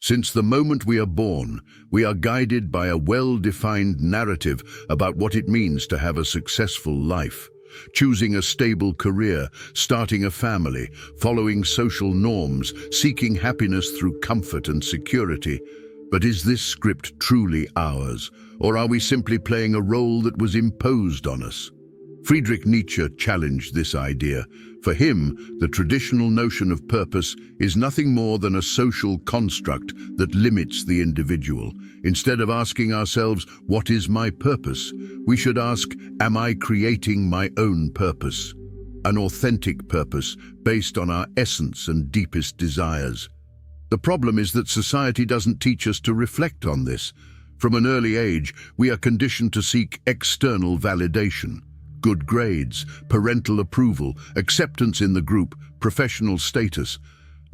Since the moment we are born, we are guided by a well-defined narrative about what it means to have a successful life. Choosing a stable career, starting a family, following social norms, seeking happiness through comfort and security. But is this script truly ours, or are we simply playing a role that was imposed on us? Friedrich Nietzsche challenged this idea. For him, the traditional notion of purpose is nothing more than a social construct that limits the individual. Instead of asking ourselves, what is my purpose? We should ask, am I creating my own purpose? An authentic purpose based on our essence and deepest desires. The problem is that society doesn't teach us to reflect on this. From an early age, we are conditioned to seek external validation. Good grades, parental approval, acceptance in the group, professional status.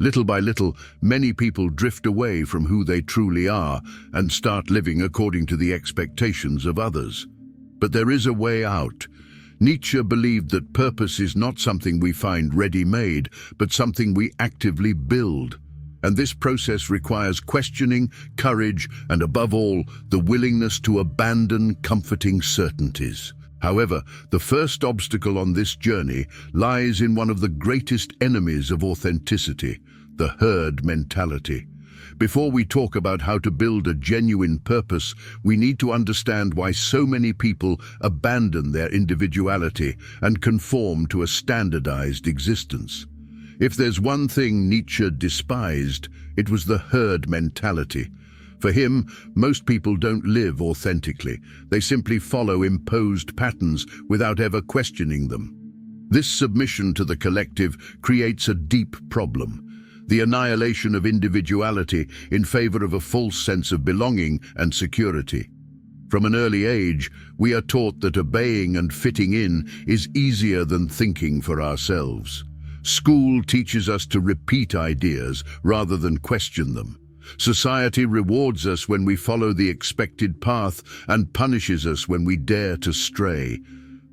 Little by little, many people drift away from who they truly are and start living according to the expectations of others. But there is a way out. Nietzsche believed that purpose is not something we find ready-made, but something we actively build. And this process requires questioning, courage, and above all, the willingness to abandon comforting certainties. However, the first obstacle on this journey lies in one of the greatest enemies of authenticity, the herd mentality. Before we talk about how to build a genuine purpose, we need to understand why so many people abandon their individuality and conform to a standardized existence. If there's one thing Nietzsche despised, it was the herd mentality. For him, most people don't live authentically. They simply follow imposed patterns without ever questioning them. This submission to the collective creates a deep problem: the annihilation of individuality in favor of a false sense of belonging and security. From an early age, we are taught that obeying and fitting in is easier than thinking for ourselves. School teaches us to repeat ideas rather than question them. Society rewards us when we follow the expected path and punishes us when we dare to stray.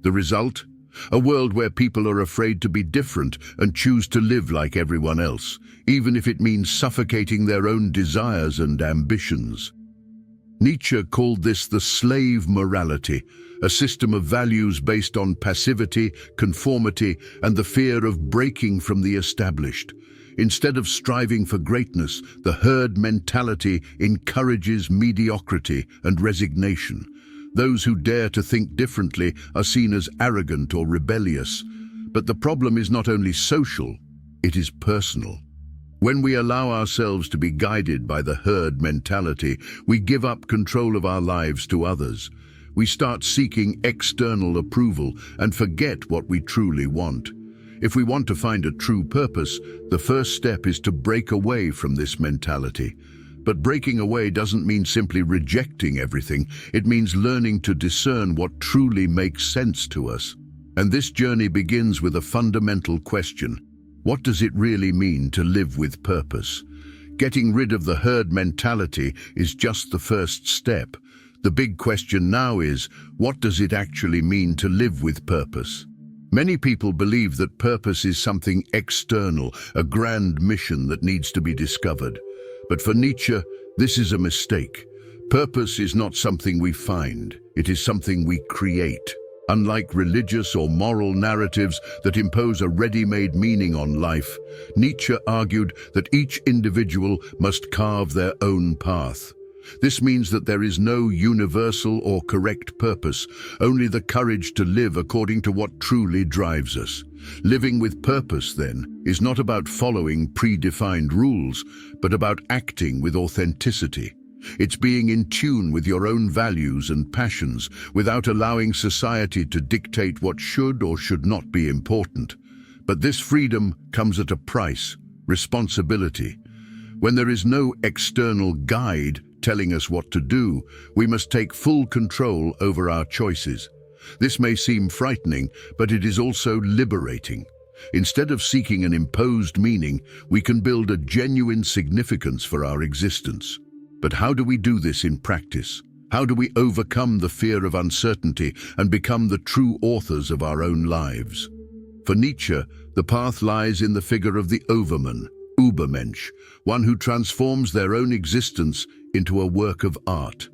The result? A world where people are afraid to be different and choose to live like everyone else, even if it means suffocating their own desires and ambitions. Nietzsche called this the slave morality, a system of values based on passivity, conformity, and the fear of breaking from the established. Instead of striving for greatness, the herd mentality encourages mediocrity and resignation. Those who dare to think differently are seen as arrogant or rebellious. But the problem is not only social, it is personal. When we allow ourselves to be guided by the herd mentality, we give up control of our lives to others. We start seeking external approval and forget what we truly want. If we want to find a true purpose, the first step is to break away from this mentality. But breaking away doesn't mean simply rejecting everything. It means learning to discern what truly makes sense to us. And this journey begins with a fundamental question. What does it really mean to live with purpose? Getting rid of the herd mentality is just the first step. The big question now is, what does it actually mean to live with purpose? Many people believe that purpose is something external, a grand mission that needs to be discovered. But for Nietzsche, this is a mistake. Purpose is not something we find, it is something we create. Unlike religious or moral narratives that impose a ready-made meaning on life, Nietzsche argued that each individual must carve their own path. This means that there is no universal or correct purpose, only the courage to live according to what truly drives us. Living with purpose, then, is not about following predefined rules, but about acting with authenticity. It's being in tune with your own values and passions, without allowing society to dictate what should or should not be important. But this freedom comes at a price: responsibility. When there is no external guide telling us what to do, we must take full control over our choices. This may seem frightening, but it is also liberating. Instead of seeking an imposed meaning, we can build a genuine significance for our existence. But how do we do this in practice? How do we overcome the fear of uncertainty and become the true authors of our own lives? For Nietzsche, the path lies in the figure of the overman, Übermensch, one who transforms their own existence into a work of art.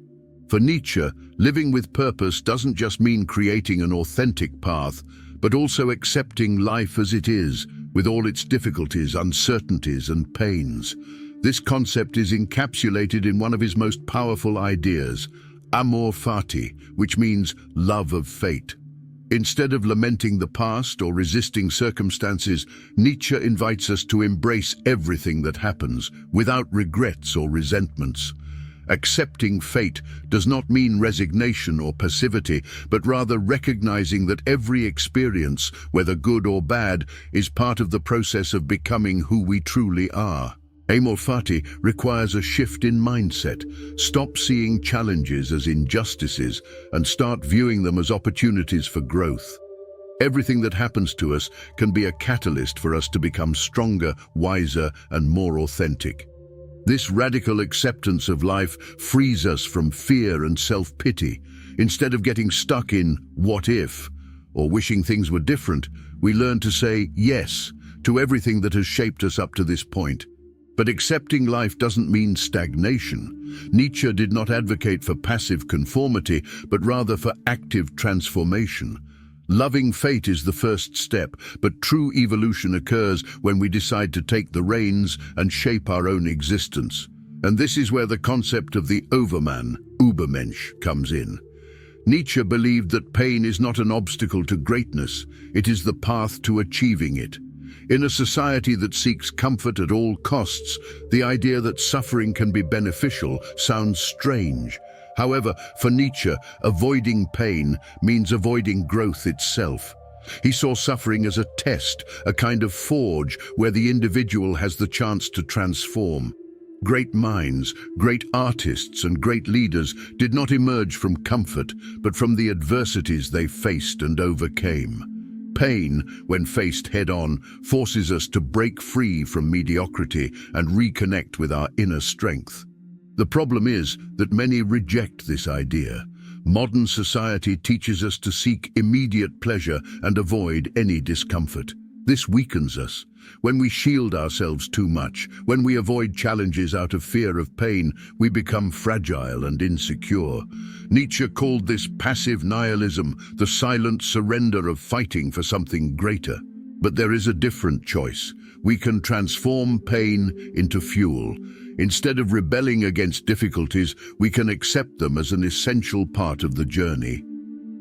For Nietzsche, living with purpose doesn't just mean creating an authentic path, but also accepting life as it is, with all its difficulties, uncertainties, and pains. This concept is encapsulated in one of his most powerful ideas, amor fati, which means love of fate. Instead of lamenting the past or resisting circumstances, Nietzsche invites us to embrace everything that happens, without regrets or resentments. Accepting fate does not mean resignation or passivity, but rather recognizing that every experience, whether good or bad, is part of the process of becoming who we truly are. Amor fati requires a shift in mindset. Stop seeing challenges as injustices and start viewing them as opportunities for growth. Everything that happens to us can be a catalyst for us to become stronger, wiser, and more authentic. This radical acceptance of life frees us from fear and self-pity. Instead of getting stuck in "what if" or wishing things were different, we learn to say yes to everything that has shaped us up to this point. But accepting life doesn't mean stagnation. Nietzsche did not advocate for passive conformity, but rather for active transformation. Loving fate is the first step, but true evolution occurs when we decide to take the reins and shape our own existence. And this is where the concept of the Overman, Übermensch, comes in. Nietzsche believed that pain is not an obstacle to greatness, it is the path to achieving it. In a society that seeks comfort at all costs, the idea that suffering can be beneficial sounds strange. However, for Nietzsche, avoiding pain means avoiding growth itself. He saw suffering as a test, a kind of forge where the individual has the chance to transform. Great minds, great artists, and great leaders did not emerge from comfort, but from the adversities they faced and overcame. Pain, when faced head-on, forces us to break free from mediocrity and reconnect with our inner strength. The problem is that many reject this idea. Modern society teaches us to seek immediate pleasure and avoid any discomfort. This weakens us. When we shield ourselves too much, when we avoid challenges out of fear of pain, we become fragile and insecure. Nietzsche called this passive nihilism, the silent surrender of fighting for something greater. But there is a different choice. We can transform pain into fuel. Instead of rebelling against difficulties, we can accept them as an essential part of the journey.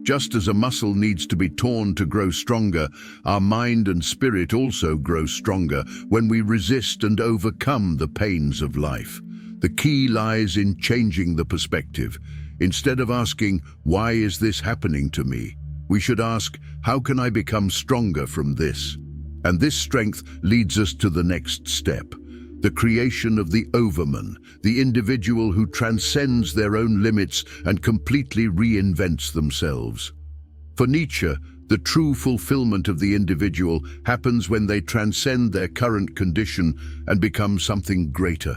Just as a muscle needs to be torn to grow stronger, our mind and spirit also grow stronger when we resist and overcome the pains of life. The key lies in changing the perspective. Instead of asking, "Why is this happening to me?" we should ask, "How can I become stronger from this?" And this strength leads us to the next step. The creation of the Overman, the individual who transcends their own limits and completely reinvents themselves. For Nietzsche, the true fulfillment of the individual happens when they transcend their current condition and become something greater.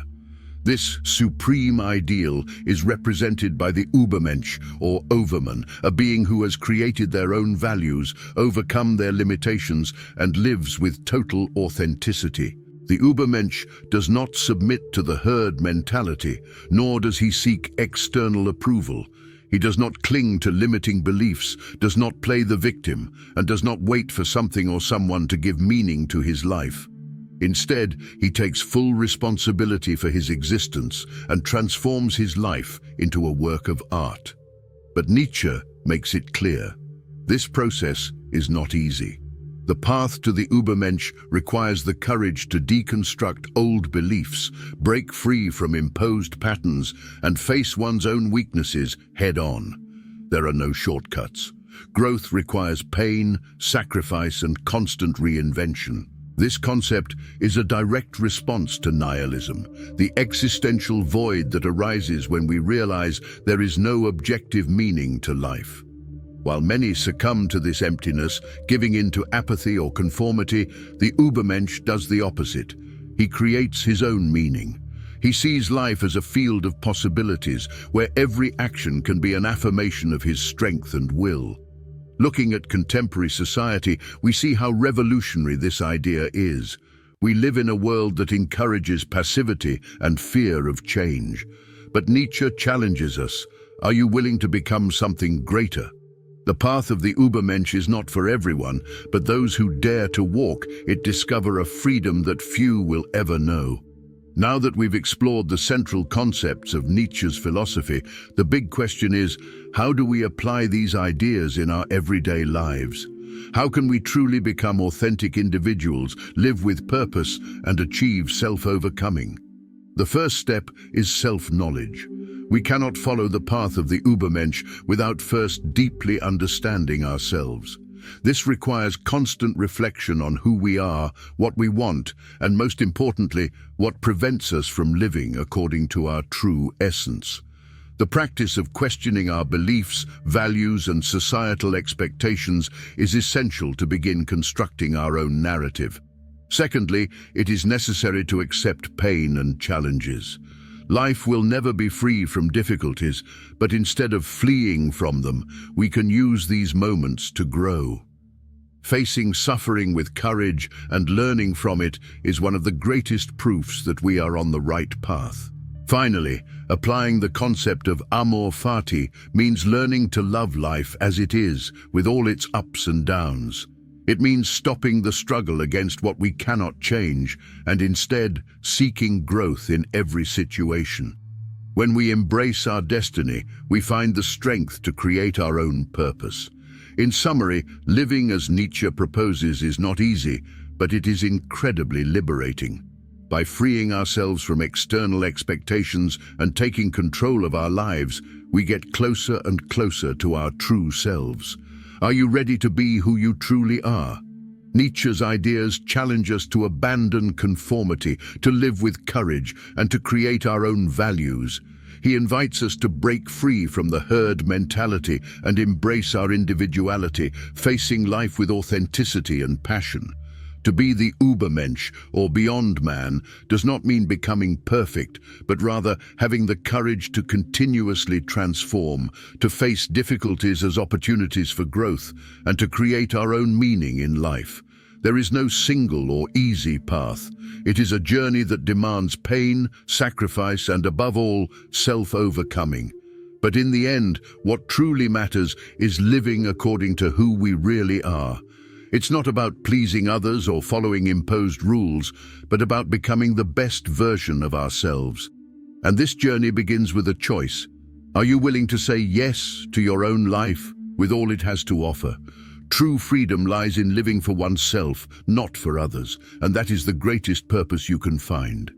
This supreme ideal is represented by the Übermensch, or Overman, a being who has created their own values, overcome their limitations, and lives with total authenticity. The Übermensch does not submit to the herd mentality, nor does he seek external approval. He does not cling to limiting beliefs, does not play the victim, and does not wait for something or someone to give meaning to his life. Instead, he takes full responsibility for his existence and transforms his life into a work of art. But Nietzsche makes it clear, this process is not easy. The path to the Übermensch requires the courage to deconstruct old beliefs, break free from imposed patterns, and face one's own weaknesses head-on. There are no shortcuts. Growth requires pain, sacrifice, and constant reinvention. This concept is a direct response to nihilism, the existential void that arises when we realize there is no objective meaning to life. While many succumb to this emptiness, giving in to apathy or conformity, the Übermensch does the opposite. He creates his own meaning. He sees life as a field of possibilities, where every action can be an affirmation of his strength and will. Looking at contemporary society, we see how revolutionary this idea is. We live in a world that encourages passivity and fear of change. But Nietzsche challenges us. Are you willing to become something greater? The path of the Übermensch is not for everyone, but those who dare to walk it discover a freedom that few will ever know. Now that we've explored the central concepts of Nietzsche's philosophy, the big question is, how do we apply these ideas in our everyday lives? How can we truly become authentic individuals, live with purpose, and achieve self-overcoming? The first step is self-knowledge. We cannot follow the path of the Übermensch without first deeply understanding ourselves. This requires constant reflection on who we are, what we want, and most importantly, what prevents us from living according to our true essence. The practice of questioning our beliefs, values, and societal expectations is essential to begin constructing our own narrative. Secondly, it is necessary to accept pain and challenges. Life will never be free from difficulties, but instead of fleeing from them, we can use these moments to grow. Facing suffering with courage and learning from it is one of the greatest proofs that we are on the right path. Finally, applying the concept of amor fati means learning to love life as it is, with all its ups and downs. It means stopping the struggle against what we cannot change and instead seeking growth in every situation. When we embrace our destiny, we find the strength to create our own purpose. In summary, living as Nietzsche proposes is not easy, but it is incredibly liberating. By freeing ourselves from external expectations and taking control of our lives, we get closer and closer to our true selves. Are you ready to be who you truly are? Nietzsche's ideas challenge us to abandon conformity, to live with courage, and to create our own values. He invites us to break free from the herd mentality and embrace our individuality, facing life with authenticity and passion. To be the Übermensch, or beyond man, does not mean becoming perfect, but rather having the courage to continuously transform, to face difficulties as opportunities for growth, and to create our own meaning in life. There is no single or easy path. It is a journey that demands pain, sacrifice, and above all, self-overcoming. But in the end, what truly matters is living according to who we really are. It's not about pleasing others or following imposed rules, but about becoming the best version of ourselves. And this journey begins with a choice. Are you willing to say yes to your own life, with all it has to offer? True freedom lies in living for oneself, not for others, and that is the greatest purpose you can find.